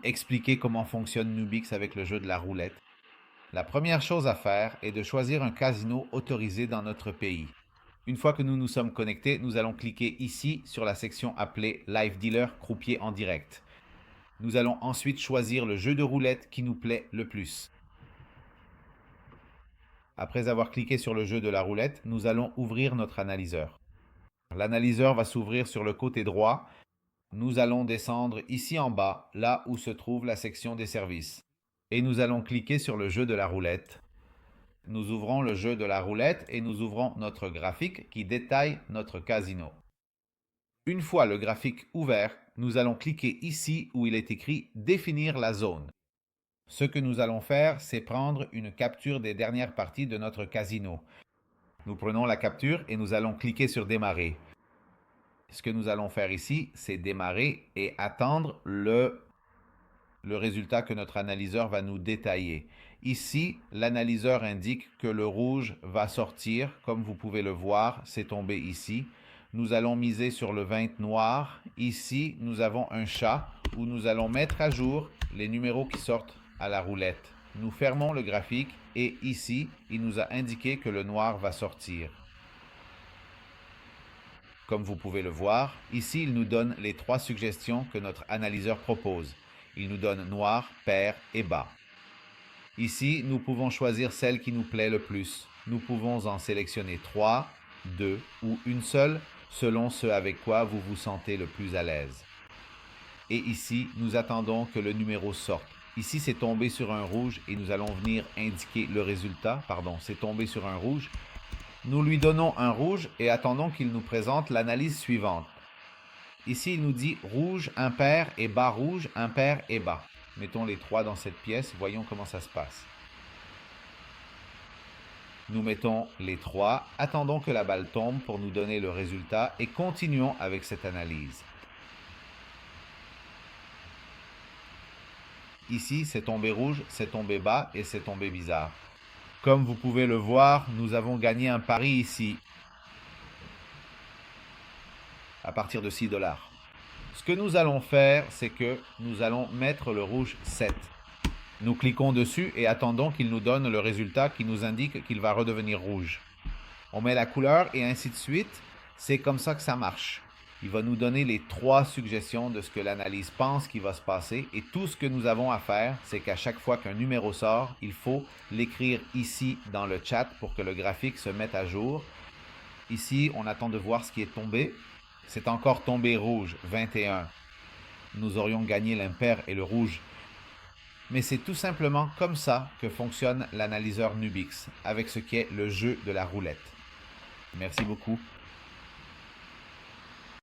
expliquer comment fonctionne Nubix avec le jeu de la roulette. La première chose à faire est de choisir un casino autorisé dans notre pays. Une fois que nous nous sommes connectés, nous allons cliquer ici sur la section appelée Live Dealer Croupier en direct. Nous allons ensuite choisir le jeu de roulette qui nous plaît le plus. Après avoir cliqué sur le jeu de la roulette, nous allons ouvrir notre analyseur. L'analyseur va s'ouvrir sur le côté droit. Nous allons descendre ici en bas, là où se trouve la section des services. Et nous allons cliquer sur le jeu de la roulette. Nous ouvrons le jeu de la roulette et nous ouvrons notre graphique qui détaille notre casino. Une fois le graphique ouvert, nous allons cliquer ici où il est écrit « Définir la zone ». Ce que nous allons faire, c'est prendre une capture des dernières parties de notre casino. Nous prenons la capture et nous allons cliquer sur « Démarrer ». Ce que nous allons faire ici, c'est démarrer et attendre le résultat que notre analyseur va nous détailler. Ici, l'analyseur indique que le rouge va sortir. Comme vous pouvez le voir, c'est tombé ici. Nous allons miser sur le 20 noir. Ici, nous avons un chat où nous allons mettre à jour les numéros qui sortent à la roulette. Nous fermons le graphique et ici, il nous a indiqué que le noir va sortir. Comme vous pouvez le voir, ici, il nous donne les 3 suggestions que notre analyseur propose. Il nous donne noir, pair et bas. Ici, nous pouvons choisir celle qui nous plaît le plus. Nous pouvons en sélectionner 3, 2 ou une seule, selon ce avec quoi vous vous sentez le plus à l'aise. Et ici, nous attendons que le numéro sorte. Ici, c'est tombé sur un rouge et nous allons venir indiquer le résultat. Pardon, c'est tombé sur un rouge. Nous lui donnons un rouge et attendons qu'il nous présente l'analyse suivante. Ici, il nous dit rouge, impair et bas rouge, impair et bas. Mettons les 3 dans cette pièce, voyons comment ça se passe. Nous mettons les 3, attendons que la balle tombe pour nous donner le résultat et continuons avec cette analyse. Ici, c'est tombé rouge, c'est tombé bas et c'est tombé bizarre. Comme vous pouvez le voir, nous avons gagné un pari ici à partir de 6 $. Ce que nous allons faire, c'est que nous allons mettre le rouge 7. Nous cliquons dessus et attendons qu'il nous donne le résultat qui nous indique qu'il va redevenir rouge. On met la couleur et ainsi de suite. C'est comme ça que ça marche. Il va nous donner les 3 suggestions de ce que l'analyse pense qui va se passer et tout ce que nous avons à faire, c'est qu'à chaque fois qu'un numéro sort, il faut l'écrire ici dans le chat pour que le graphique se mette à jour. Ici, on attend de voir ce qui est tombé. C'est encore tombé rouge, 21. Nous aurions gagné l'impair et le rouge. Mais c'est tout simplement comme ça que fonctionne l'analyseur Nubix, avec ce qu'est le jeu de la roulette. Merci beaucoup.